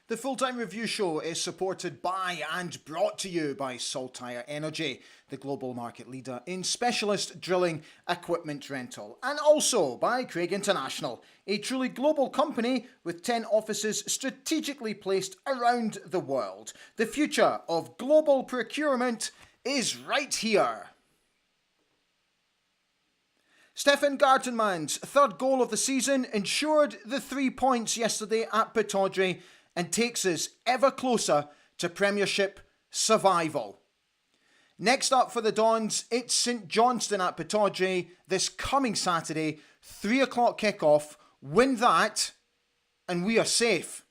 The Full-Time Review Show is supported by and brought to you by Saltire Energy, the global market leader in specialist drilling equipment rental, and also by Craig International, a truly global company with 10 offices strategically placed around the world. The future of global procurement is right here. Stefan Gartenmann's third goal of the season ensured the 3 points yesterday at Pittodrie and takes us ever closer to Premiership survival. Next up for the Dons, it's St Johnstone at Pittodrie this coming Saturday, 3 o'clock kickoff. Win that and we are safe.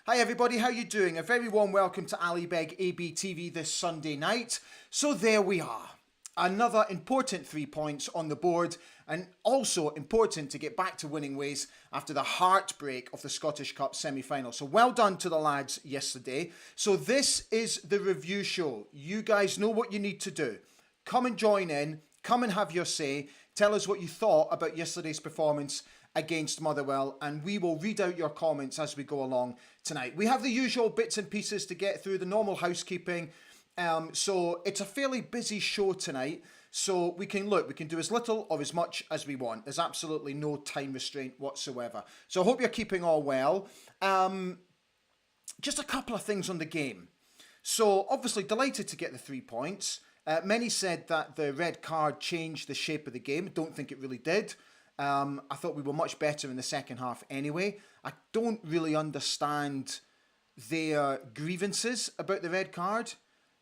Hi everybody, how you doing? A very warm welcome to Ali Beg ABTV this Sunday night. So there we are. Another important 3 points on the board, and also important to get back to winning ways after the heartbreak of the Scottish Cup semi-final. So well done to the lads yesterday. So this is the review show. You guys know what you need to do. Come and join in, come and have your say. Tell us what you thought about yesterday's performance against Motherwell, and we will read out your comments as we go along tonight. We have the usual bits and pieces to get through, the normal housekeeping. So it's a fairly busy show tonight, so we can do as little or as much as we want. There's absolutely no time restraint whatsoever. So I hope you're keeping all well. Just a couple of things on the game. So obviously delighted to get the 3 points. Many said that the red card changed the shape of the game. Don't think it really did. I thought we were much better in the second half anyway. I don't really understand their grievances about the red card.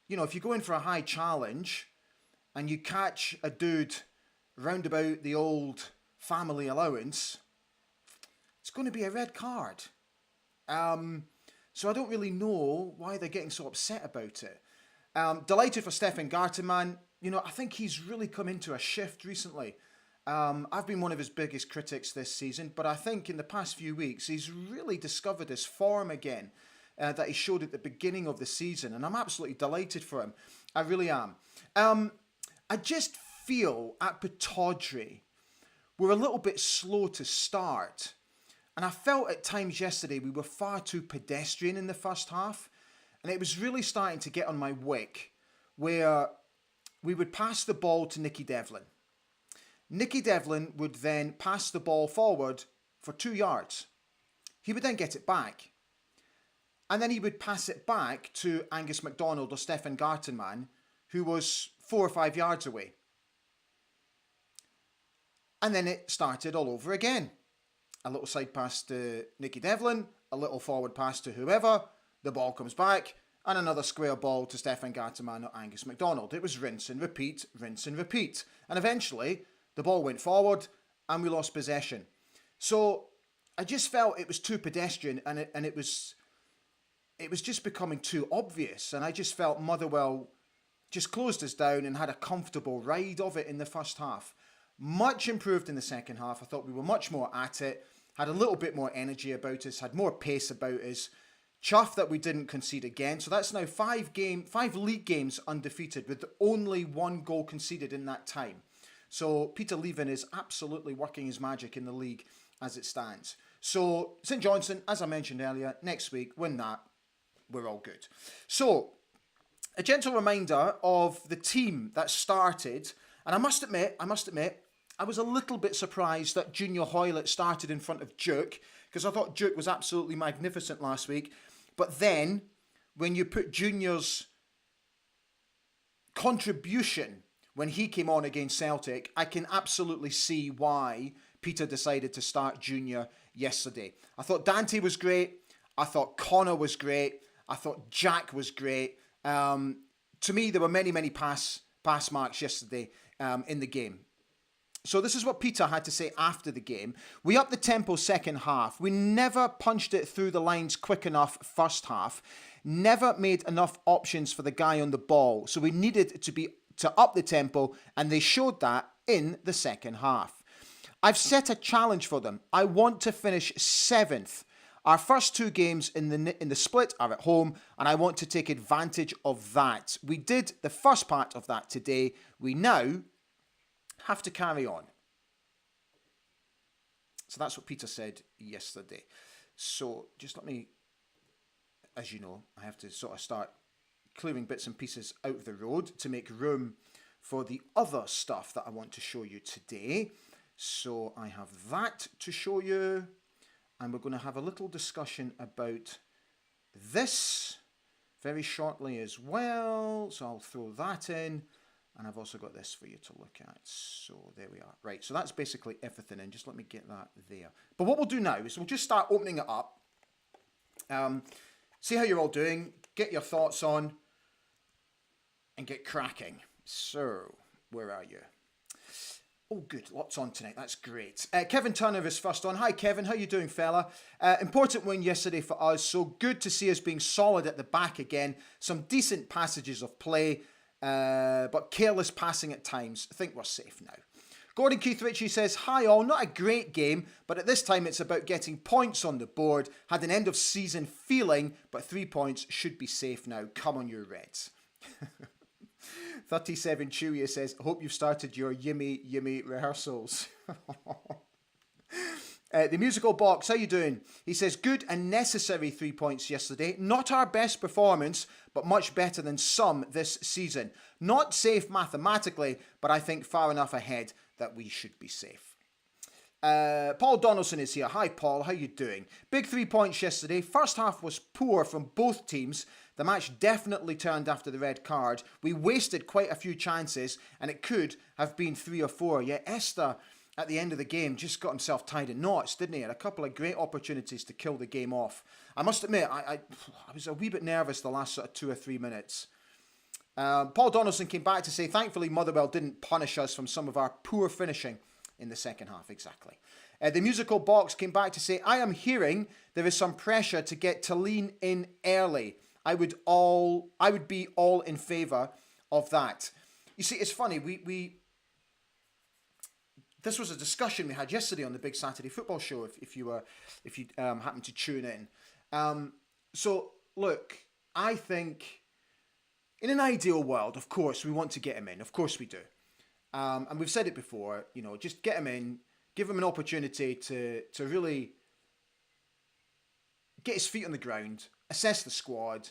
You know, if you go in for a high challenge and you catch a dude round about the old family allowance, it's going to be a red card. So I don't really know why they're getting so upset about it. Delighted for Stefan Gartenmann. You know, I think he's really come into a shift recently. I've been one of his biggest critics this season, but I think in the past few weeks he's really discovered his form again. That he showed at the beginning of the season, and I'm absolutely delighted for him. I really am. I just feel at Pittodrie we're a little bit slow to start, and I felt at times yesterday we were far too pedestrian in the first half, and it was really starting to get on my wick where we would pass the ball to Nicky Devlin. Nicky Devlin would then pass the ball forward for 2 yards. He would then get it back. And then he would pass it back to Angus MacDonald or Stefan Gartenmann, who was 4 or 5 yards away. And then it started all over again. A little side pass to Nicky Devlin, a little forward pass to whoever, the ball comes back, and another square ball to Stefan Gartenmann or Angus MacDonald. It was rinse and repeat, rinse and repeat. And eventually, the ball went forward and we lost possession. So I just felt it was too pedestrian, and it was just becoming too obvious, and I just felt Motherwell just closed us down and had a comfortable ride of it in the first half. Much improved in the second half. I thought we were much more at it, had a little bit more energy about us, had more pace about us. Chuffed that we didn't concede again. So that's now 5 league games undefeated with only 1 goal conceded in that time. So Peter Leven is absolutely working his magic in the league as it stands. So St Johnstone, as I mentioned earlier, next week, win that. We're all good. So, a gentle reminder of the team that started, and I must admit, I was a little bit surprised that Junior Hoylett started in front of Duke, because I thought Duke was absolutely magnificent last week. But then, when you put Junior's contribution when he came on against Celtic, I can absolutely see why Peter decided to start Junior yesterday. I thought Dante was great. I thought Connor was great. I thought Jack was great. To me, there were many pass marks yesterday in the game. So this is what Peter had to say after the game. We upped the tempo second half. We never punched it through the lines quick enough first half. Never made enough options for the guy on the ball. So we needed to up the tempo, and they showed that in the second half. I've set a challenge for them. I want to finish 7th. Our first 2 games in the split are at home, and I want to take advantage of that. We did the first part of that today. We now have to carry on. So that's what Peter said yesterday. So just let me, as you know, I have to sort of start clearing bits and pieces out of the road to make room for the other stuff that I want to show you today. So I have that to show you, and we're going to have a little discussion about this very shortly as well. So I'll throw that in, and I've also got this for you to look at. So there we are. Right, so that's basically everything in. Just let me get that there. But what we'll do now is we'll just start opening it up. See how you're all doing, get your thoughts on, and get cracking. So, where are you? Oh, good. Lots on tonight. That's great. Kevin Turner is first on. Hi, Kevin. How you doing, fella? Important win yesterday for us. So good to see us being solid at the back again. Some decent passages of play, but careless passing at times. I think we're safe now. Gordon Keith Ritchie says, hi all, not a great game, but at this time it's about getting points on the board. Had an end of season feeling, but 3 points should be safe now. Come on, you Reds. 37 Chewie says, hope you've started your yimmy rehearsals. The Musical Box, how you doing? He says, good and necessary 3 points yesterday. Not our best performance, but much better than some this season. Not safe mathematically, but I think far enough ahead that we should be safe. Paul Donaldson is here. Hi, Paul. How you doing? Big 3 points yesterday. First half was poor from both teams. The match definitely turned after the red card. We wasted quite a few chances, and it could have been 3 or 4. Yet Esther, at the end of the game, just got himself tied in knots, didn't he? Had a couple of great opportunities to kill the game off. I must admit, I was a wee bit nervous the last sort of 2 or 3 minutes. Paul Donaldson came back to say, thankfully Motherwell didn't punish us from some of our poor finishing in the second half. Exactly. The Musical Box came back to say, I am hearing there is some pressure to get Talleen in early. I would be all in favour of that. You see, it's funny. This was a discussion we had yesterday on the Big Saturday Football Show. If you happened to tune in. So look, I think in an ideal world, of course, we want to get him in. Of course we do. And we've said it before. You know, just get him in, give him an opportunity to really get his feet on the ground, assess the squad,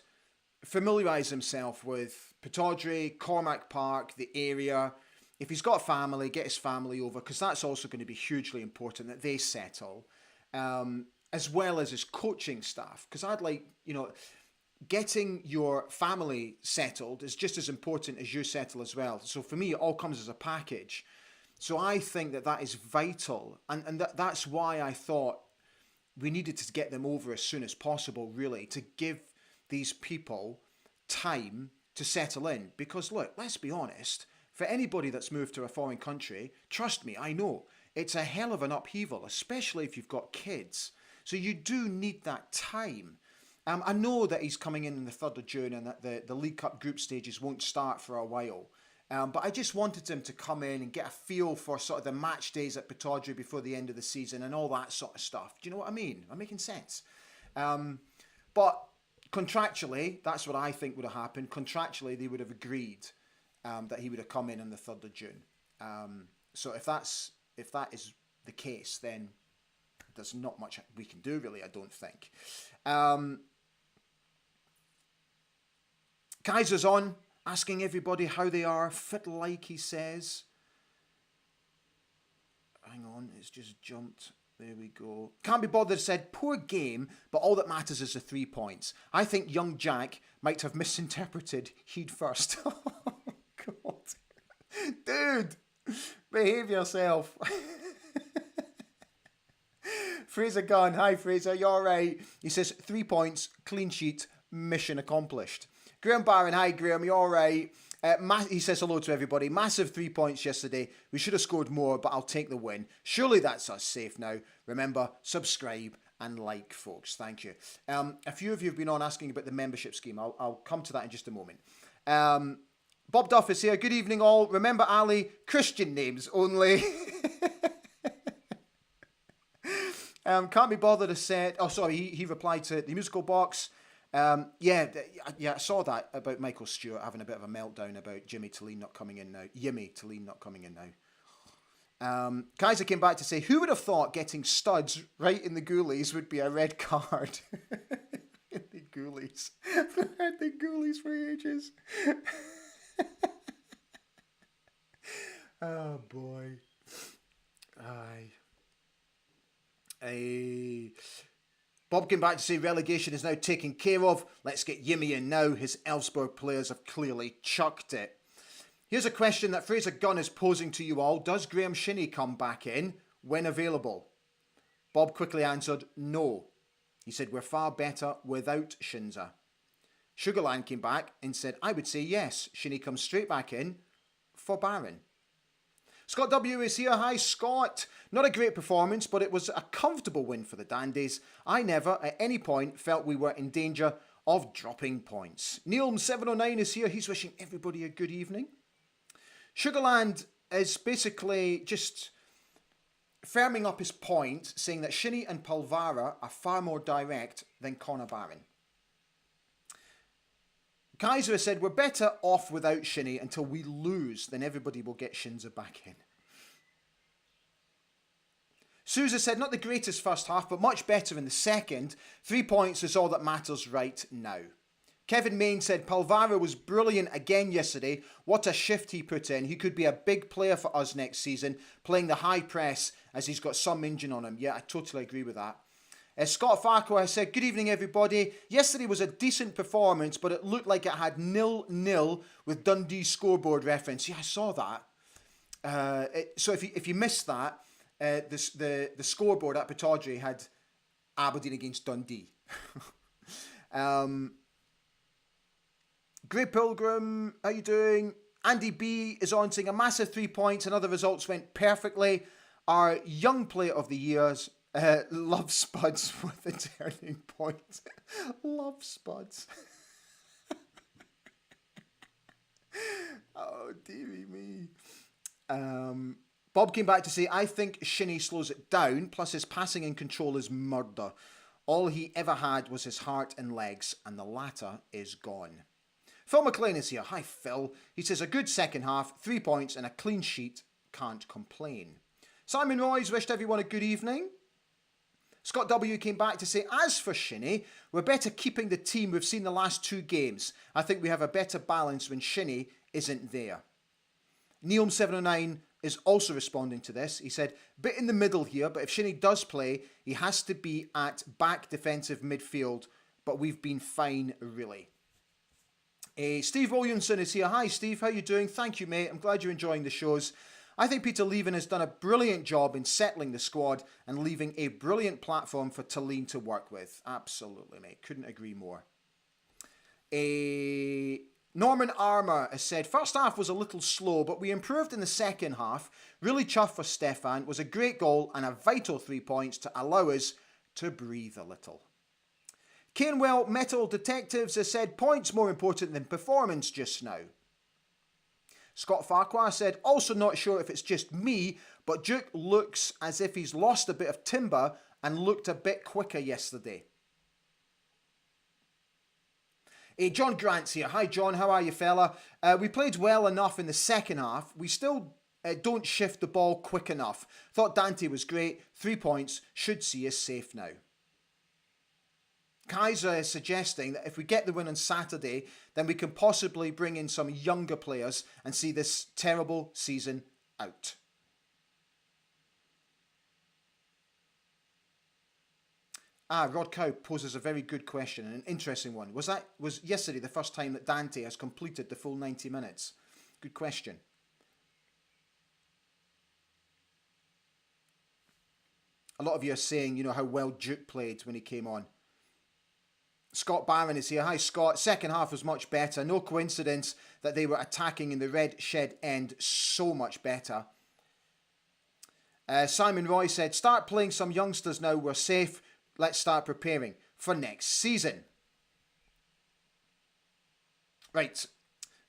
familiarise himself with Pittodrie, Cormac Park, the area. If he's got a family, get his family over, because that's also going to be hugely important that they settle, as well as his coaching staff. Because I'd like, getting your family settled is just as important as you settle as well. So for me, it all comes as a package. So I think that is vital. And that's why I thought we needed to get them over as soon as possible, really, to give these people time to settle in. Because look, let's be honest, for anybody that's moved to a foreign country, trust me, I know, it's a hell of an upheaval, especially if you've got kids. So you do need that time. I know that he's coming in the 3rd of June and that the League Cup group stages won't start for a while. But I just wanted him to come in and get a feel for sort of the match days at Pittodrie before the end of the season and all that sort of stuff. Do you know what I mean? Am I making sense? But contractually, that's what I think would have happened. Contractually, they would have agreed that he would have come in on the 3rd of June. So if that is the case, then there's not much we can do, really, I don't think. Kaiser's on, asking everybody how they are. Fit like, he says. Hang on, it's just jumped. There we go. Can't be bothered said, poor game, but all that matters is the 3 points. I think young Jack might have misinterpreted he'd first. Oh, God. Dude, behave yourself. Fraser Gunn. Hi, Fraser. You all right? He says, 3 points, clean sheet, mission accomplished. Graham Barron. Hi, Graham. You all right? He says hello to everybody. Massive 3 points yesterday. We should have scored more, but I'll take the win. Surely that's us safe now. Remember, subscribe and like, folks. Thank you. A few of you have been on asking about the membership scheme. I'll come to that in just a moment. Bob Duff is here. Good evening, all. Remember, Ali, Christian names only. Can't be bothered to say. Oh, sorry. He replied to the Musical Box. Yeah, I saw that about Michael Stewart having a bit of a meltdown about Jimmy Talleen not coming in now. Yimmy Talleen not coming in now. Kaiser came back to say, who would have thought getting studs right in the goalies would be a red card? In the goalies. I've had the goalies for ages. Oh, boy. Aye. Bob came back to say relegation is now taken care of. Let's get Yimmy in now. His Elfsborg players have clearly chucked it. Here's a question that Fraser Gunn is posing to you all. Does Graham Shinnie come back in when available? Bob quickly answered, no. He said, we're far better without Shinza. Sugarland came back and said, I would say yes. Shinnie comes straight back in for Barron. Scott W is here. Hi, Scott. Not a great performance, but it was a comfortable win for the Dandies. I never, at any point, felt we were in danger of dropping points. Neil709 is here. He's wishing everybody a good evening. Sugarland is basically just firming up his point, saying that Shinnie and Pulvara are far more direct than Connor Barron. Kaiser has said, we're better off without Shinnie until we lose, then everybody will get Shinza back in. Sousa said, not the greatest first half, but much better in the second. 3 points is all that matters right now. Kevin Main said, Pulvara was brilliant again yesterday. What a shift he put in. He could be a big player for us next season, playing the high press as he's got some engine on him. Yeah, I totally agree with that. Scott Farquhar has said, good evening, everybody. Yesterday was a decent performance, but it looked like it had 0-0 with Dundee's scoreboard reference. Yeah, I saw that. So if you missed that, the scoreboard at Pittodrie had Aberdeen against Dundee. Grey Pilgrim, how you doing? Andy B is on saying a massive 3 points and other results went perfectly. Our young player of the years, Love Spuds with the turning point. Love Spuds. Oh, dearie me. Bob came back to say, I think Shinnie slows it down, plus his passing and control is murder. All he ever had was his heart and legs, and the latter is gone. Phil McLean is here. Hi, Phil. He says, a good second half, 3 points and a clean sheet. Can't complain. Simon Roy's wished everyone a good evening. Scott W came back to say, as for Shinnie, we're better keeping the team we've seen the last 2 games. I think we have a better balance when Shinnie isn't there. Neom709 is also responding to this. He said, bit in the middle here, but if Shinnie does play, he has to be at back defensive midfield, but we've been fine, really. Steve Williamson is here. Hi, Steve. How you doing? Thank you, mate. I'm glad you're enjoying the shows. I think Peter Leven has done a brilliant job in settling the squad and leaving a brilliant platform for Tallinn to work with. Absolutely, mate. Couldn't agree more. Norman Armour has said, first half was a little slow, but we improved in the second half. Really chuffed for Stefan. Was a great goal and a vital 3 points to allow us to breathe a little. Canewell Metal Detectives has said, points more important than performance just now. Scott Farquhar said, also not sure if it's just me, but Duke looks as if he's lost a bit of timber and looked a bit quicker yesterday. John Grant's here. Hi, John. How are you, fella? We played well enough in the second half. We still don't shift the ball quick enough. Thought Dante was great. 3 points. Should see us safe now. Kaiser is suggesting that if we get the win on Saturday, then we can possibly bring in some younger players and see this terrible season out. Rod Cow poses a very good question and an interesting one. Was yesterday the first time that Dante has completed the full 90 minutes? Good question. A lot of you are saying, you know, how well Duke played when he came on. Scott Barron is here. Hi, Scott. Second half was much better. No coincidence that they were attacking in the red shed end so much better. Simon Roy said, start playing some youngsters now. We're safe. Let's start preparing for next season. Right.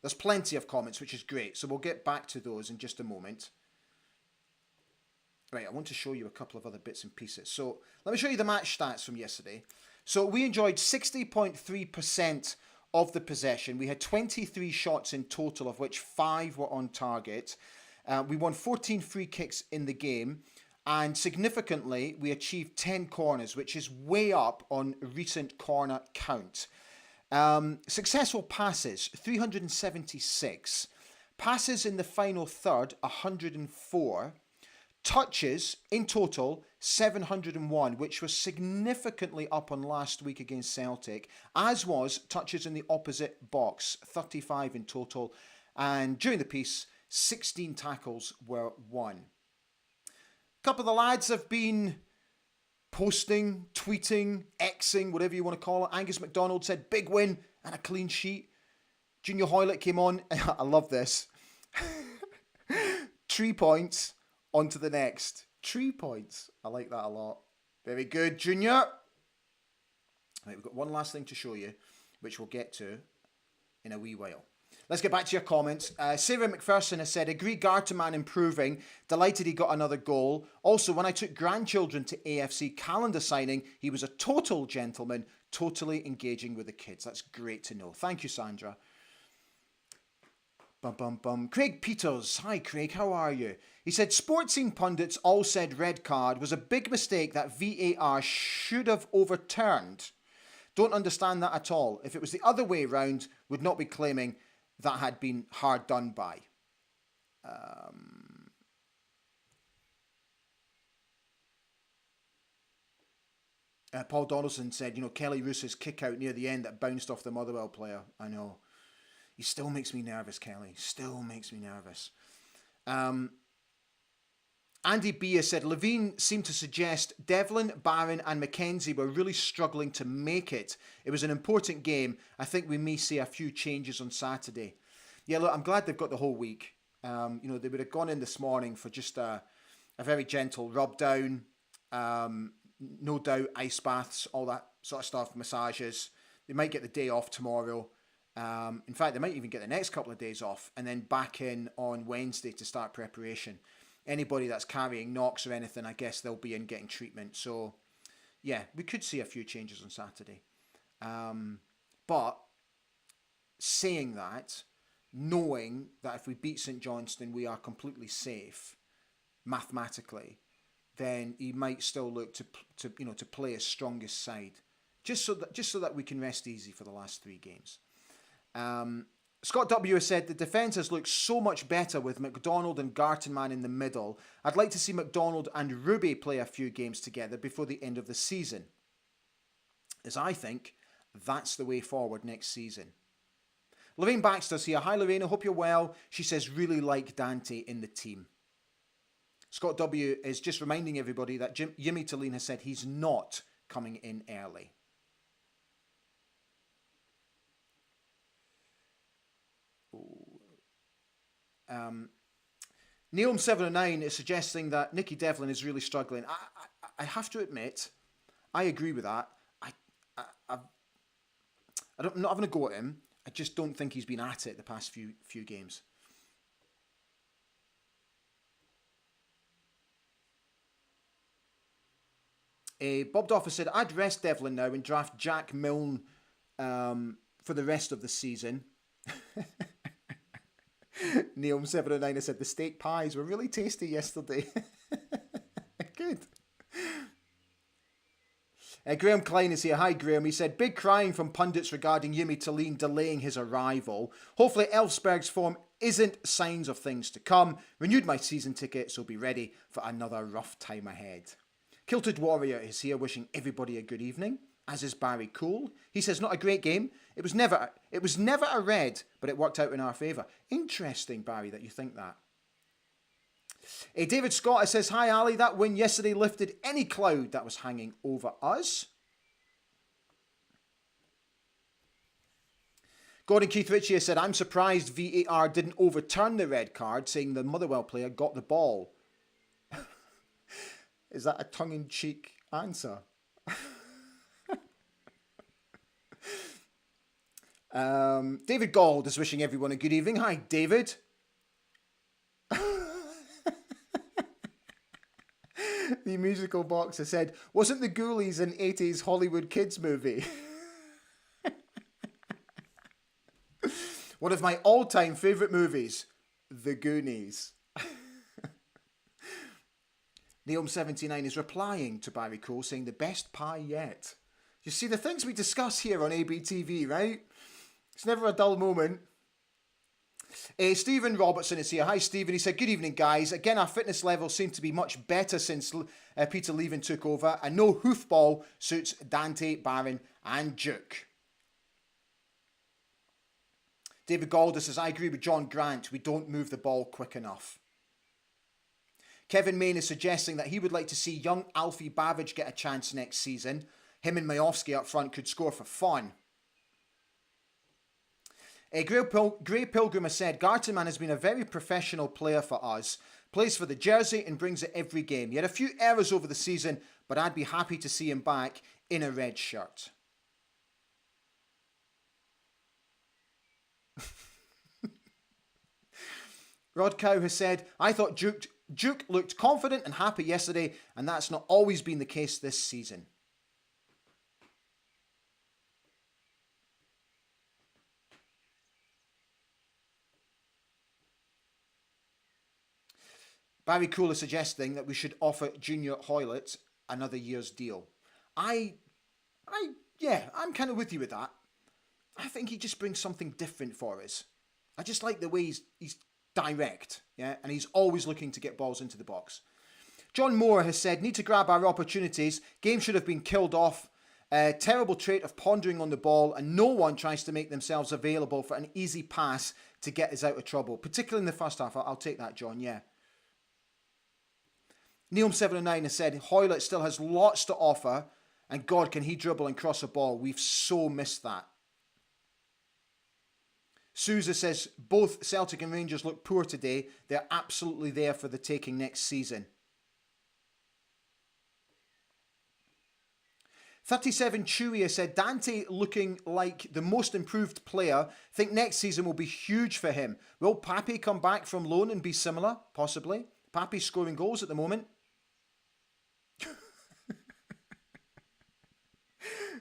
There's plenty of comments, which is great. So we'll get back to those in just a moment. Right, I want to show you a couple of other bits and pieces. So let me show you the match stats from yesterday. So we enjoyed 60.3% of the possession. We had 23 shots in total, of which 5 were on target. We won 14 free kicks in the game. And significantly, we achieved 10 corners, which is way up on recent corner count. Successful passes, 376. Passes in the final third, 104. Touches in total, 701, which was significantly up on last week against Celtic, as was touches in the opposite box, 35 in total. And during the piece, 16 tackles were won. A couple of the lads have been posting, tweeting, Xing, whatever you want to call it. Angus MacDonald said, big win and a clean sheet. Junior Hoylett came on. I love this. 3 points, on to the next. 3 points. I like that a lot. Very good, Junior. Right, we've got one last thing to show you, which we'll get to in a wee while. Let's get back to your comments. Sarah McPherson has said, agree Garterman improving. Delighted he got another goal. Also, when I took grandchildren to AFC calendar signing, he was a total gentleman, totally engaging with the kids. That's great to know. Thank you, Sandra. Bum, bum, bum. Craig Peters. Hi, Craig. How are you? He said, sports scene pundits all said red card was a big mistake that VAR should have overturned. Don't understand that at all. If it was the other way round, would not be claiming that had been hard done by. Paul Donaldson said, Kelly Roos's kick out near the end that bounced off the Motherwell player. I know. He still makes me nervous, Kelly. Still makes me nervous. Andy Bia said, Levine seemed to suggest Devlin, Barron and McKenzie were really struggling to make it. It was an important game. I think we may see a few changes on Saturday. Yeah, look, I'm glad they've got the whole week. They would have gone in this morning for just a very gentle rub down. No doubt ice baths, all that sort of stuff, massages. They might get the day off tomorrow. In fact, they might even get the next couple of days off and then back in on Wednesday to start preparation. Anybody that's carrying knocks or anything, I guess they'll be in getting treatment. So, yeah, we could see a few changes on Saturday. But saying that, knowing that if we beat St Johnstone, we are completely safe mathematically, then he might still look to play his strongest side, just so that we can rest easy for the last 3 games. Scott W has said the defence has looked so much better with McDonald and Gartenman in the middle. I'd like to see McDonald and Ruby play a few games together before the end of the season, as I think that's the way forward next season. Lorraine Baxter's here. Hi Lorraine, I hope you're well. She says really like Dante in the team. Scott W is just reminding everybody that Jimmy Tillene has said he's not coming in early. Neom709 is suggesting that Nicky Devlin is really struggling. I have to admit, I agree with that. I'm not having a go at him. I just don't think he's been at it the past few games. Bob Doffer said, I'd rest Devlin now and draft Jack Milne for the rest of the season. Neom709 said, the steak pies were really tasty yesterday. Good. Graham Klein is here. Hi, Graham. He said, big crying from pundits regarding Jimmy Tillene delaying his arrival. Hopefully Elfsberg's form isn't signs of things to come. Renewed my season ticket, so be ready for another rough time ahead. Kilted Warrior is here wishing everybody a good evening, as is Barry Cool. He says, not a great game. It was never a red, but it worked out in our favour. Interesting, Barry, that you think that. David Scott says, hi Ali, that win yesterday lifted any cloud that was hanging over us. Gordon Keith Ritchie said, I'm surprised VAR didn't overturn the red card, saying the Motherwell player got the ball. Is that a tongue-in-cheek answer? David Gold is wishing everyone a good evening. Hi, David. The musical boxer said, wasn't the Ghoulies an 80s Hollywood kids movie? One of my all-time favourite movies, The Goonies. Neom79 is replying to Barry Cole saying the best pie yet. You see the things we discuss here on ABTV, right? It's never a dull moment. Stephen Robertson is here. Hi, Stephen. He said, good evening, guys. Again, our fitness levels seem to be much better since Peter Leven took over, and no hoofball suits Dante, Barron, and Duke. David Galder says, I agree with John Grant. We don't move the ball quick enough. Kevin Main is suggesting that he would like to see young Alfie Babbage get a chance next season. Him and Majowski up front could score for fun. Grey Pilgrim has said, Gartenman has been a very professional player for us. Plays for the jersey and brings it every game. He had a few errors over the season, but I'd be happy to see him back in a red shirt. Rod Cow has said, I thought Duke looked confident and happy yesterday, and that's not always been the case this season. Barry Cole is suggesting that we should offer Junior Hoylett another year's deal. I'm kind of with you with that. I think he just brings something different for us. I just like the way he's direct, yeah, and he's always looking to get balls into the box. John Moore has said, need to grab our opportunities. Game should have been killed off. Terrible trait of pondering on the ball, and no one tries to make themselves available for an easy pass to get us out of trouble, particularly in the first half. I'll take that, John, yeah. Neom709 has said, Hoylett still has lots to offer, and God, can he dribble and cross a ball. We've so missed that. Sousa says, both Celtic and Rangers look poor today. They're absolutely there for the taking next season. 37 Chewy has said, Dante looking like the most improved player. Think next season will be huge for him. Will Pape come back from loan and be similar? Possibly. Pape's scoring goals at the moment.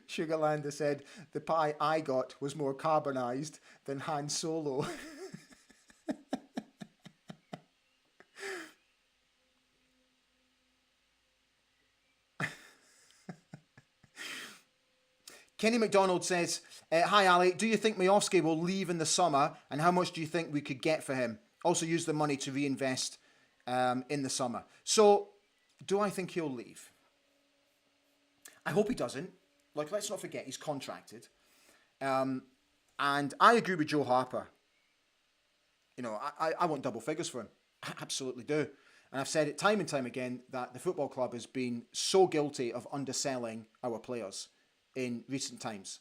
Sugarland has said, the pie I got was more carbonised than Han Solo. Kenny McDonald says, hi Ali, do you think Majowski will leave in the summer, and how much do you think we could get for him? Also use the money to reinvest in the summer. So, do I think he'll leave? I hope he doesn't. Like, let's not forget, he's contracted. And I agree with Joe Harper. You know, I want double figures for him. I absolutely do. And I've said it time and time again that the football club has been so guilty of underselling our players in recent times.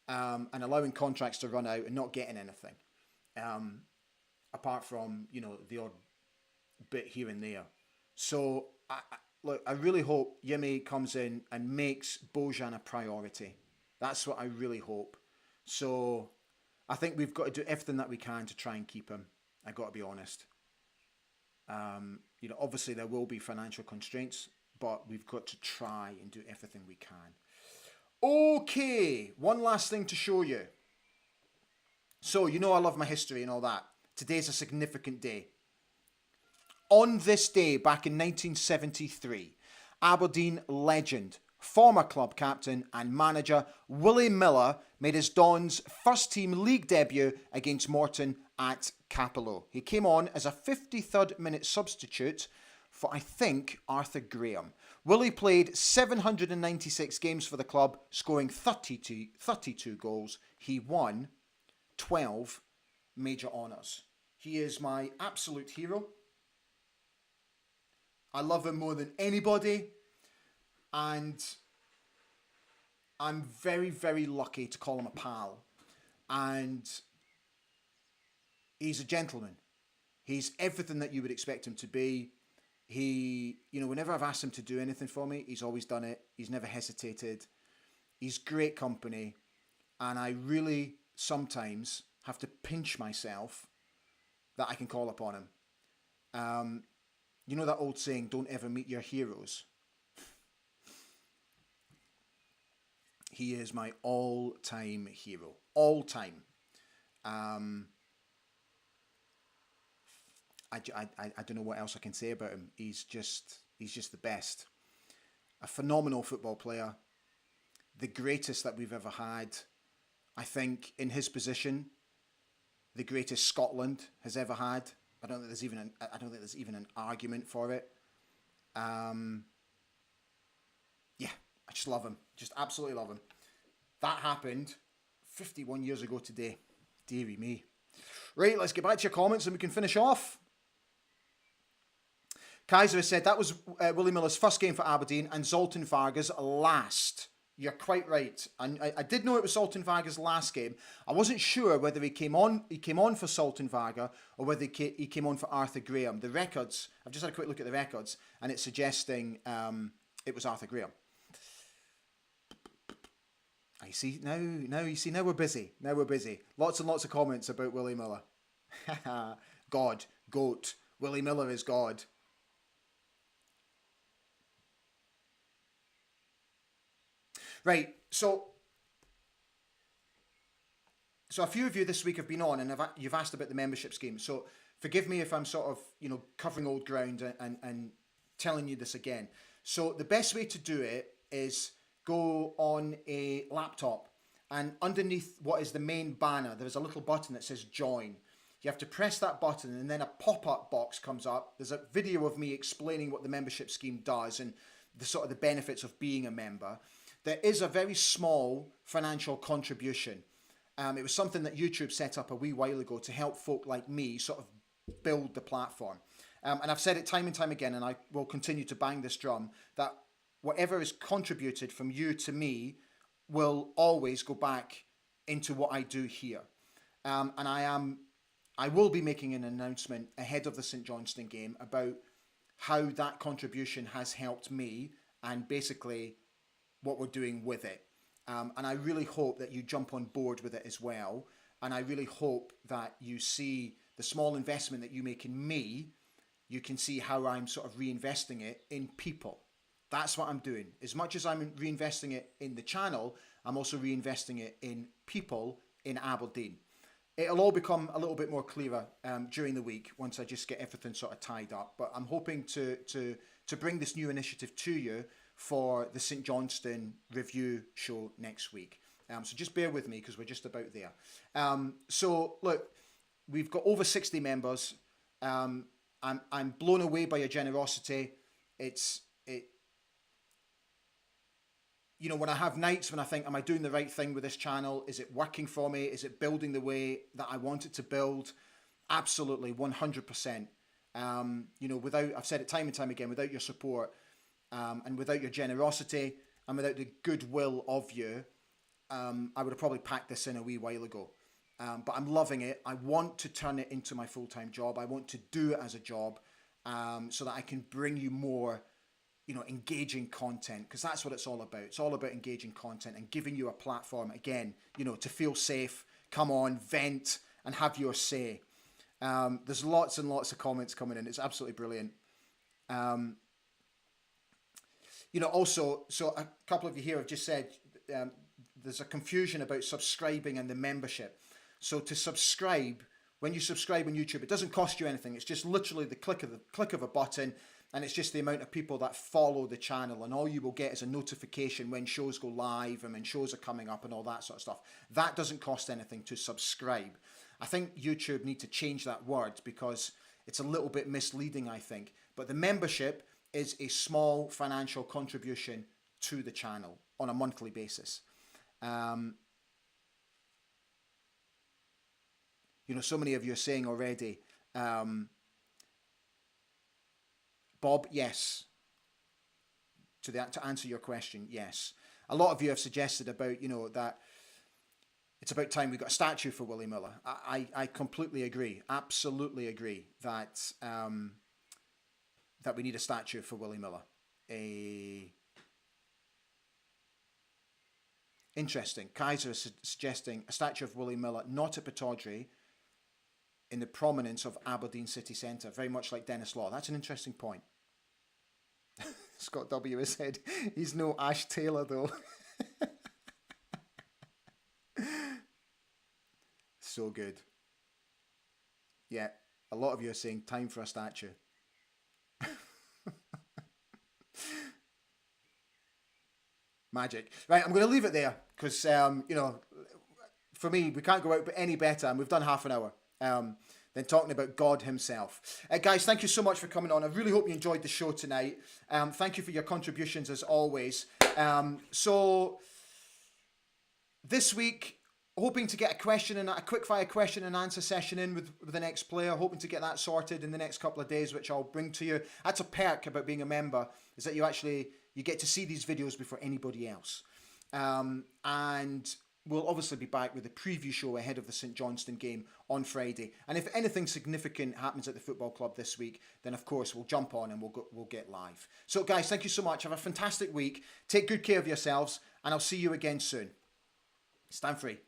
And allowing contracts to run out and not getting anything. Apart from, you know, the odd bit here and there. So, look, I really hope Yemi comes in and makes Bojan a priority. That's what I really hope. So, I think we've got to do everything that we can to try and keep him. I've got to be honest. You know, obviously there will be financial constraints, but we've got to try and do everything we can. Okay, one last thing to show you. So, you know I love my history and all that. Today's a significant day. On this day, back in 1973, Aberdeen legend, former club captain and manager Willie Miller made his Dons first team league debut against Morton at Capello. He came on as a 53rd minute substitute for, I think, Arthur Graham. Willie played 796 games for the club, scoring 32 goals. He won 12 major honours. He is my absolute hero. I love him more than anybody, and I'm very, very lucky to call him a pal. And he's a gentleman. He's everything that you would expect him to be. He, you know, whenever I've asked him to do anything for me, he's always done it. He's never hesitated. He's great company, and I really sometimes have to pinch myself that I can call upon him. You know that old saying, don't ever meet your heroes? He is my all-time hero. All-time. I don't know what else I can say about him. He's He's just the best. A phenomenal football player. The greatest that we've ever had. I think in his position, the greatest Scotland has ever had. I don't think there's even an argument for it. Yeah, I just love him. Just absolutely love him. That happened 51 years ago today. Deary me. Right, let's get back to your comments and we can finish off. Kaiser has said that was Willie Miller's first game for Aberdeen and Zoltan Varga's last. You're quite right. And I did know it was Zoltan Varga's last game. I wasn't sure whether he came on for Zoltan Varga or whether he came on for Arthur Graham. The records, I've just had a quick look at the records and it's suggesting it was Arthur Graham. I see now we're busy. Now we're busy. Lots and lots of comments about Willie Miller. God, GOAT. Willie Miller is God. Right, so a few of you this week have been on and you've asked about the membership scheme. So forgive me if I'm sort of, covering old ground and telling you this again. So the best way to do it is go on a laptop and underneath what is the main banner, there is a little button that says join. You have to press that button and then a pop-up box comes up. There's a video of me explaining what the membership scheme does and the sort of the benefits of being a member. There is a very small financial contribution. It was something that YouTube set up a wee while ago to help folk like me sort of build the platform. And I've said it time and time again, and I will continue to bang this drum, that whatever is contributed from you to me will always go back into what I do here. And I will be making an announcement ahead of the St Johnstone game about how that contribution has helped me and basically what we're doing with it. And I really hope that you jump on board with it as well. And I really hope that you see the small investment that you make in me, you can see how I'm sort of reinvesting it in people. That's what I'm doing. As much as I'm reinvesting it in the channel, I'm also reinvesting it in people in Aberdeen. It'll all become a little bit more clearer during the week once I just get everything sort of tied up. But I'm hoping to bring this new initiative to you for the St Johnstone review show next week. So just bear with me because we're just about there. So look, we've got over 60 members. I'm blown away by your generosity. When I have nights when I think, am I doing the right thing with this channel? Is it working for me? Is it building the way that I want it to build? Absolutely, 100%. I've said it time and time again, without your support, and without your generosity and without the goodwill of you, I would have probably packed this in a wee while ago. But I'm loving it. I want to turn it into my full-time job. I want to do it as a job so that I can bring you more, engaging content, because that's what it's all about. It's all about engaging content and giving you a platform, again, to feel safe, come on, vent, and have your say. There's lots and lots of comments coming in. It's absolutely brilliant. Also, so a couple of you here have just said there's a confusion about subscribing and the membership. So to subscribe, when you subscribe on YouTube, it doesn't cost you anything. It's just literally the click of a button, and it's just the amount of people that follow the channel, and all you will get is a notification when shows go live and when shows are coming up and all that sort of stuff. That doesn't cost anything to subscribe. I think YouTube need to change that word because it's a little bit misleading, I think. But the membership is a small financial contribution to the channel on a monthly basis. So many of you are saying already, Bob, yes. To answer your question, yes. A lot of you have suggested about, that it's about time we got a statue for Willie Miller. I completely agree, absolutely agree that that we need a statue for Willie Miller. Interesting. Kaiser is suggesting a statue of Willie Miller, not at Pittodrie, in the prominence of Aberdeen city centre, very much like Dennis Law. That's an interesting point. Scott W. has said he's no Ash Taylor though. So good. Yeah, a lot of you are saying time for a statue. Magic. Right, I'm going to leave it there because, you know, for me, we can't go out any better, and we've done half an hour. Than talking about God himself. Guys, thank you so much for coming on. I really hope you enjoyed the show tonight. Thank you for your contributions as always. So this week, hoping to get a quick-fire question and answer session in with the next player. Hoping to get that sorted in the next couple of days, which I'll bring to you. That's a perk about being a member, is that you get to see these videos before anybody else. And we'll obviously be back with a preview show ahead of the St Johnstone game on Friday. And if anything significant happens at the football club this week, then of course we'll jump on and we'll get live. So guys, thank you so much. Have a fantastic week. Take good care of yourselves, and I'll see you again soon. Stand free.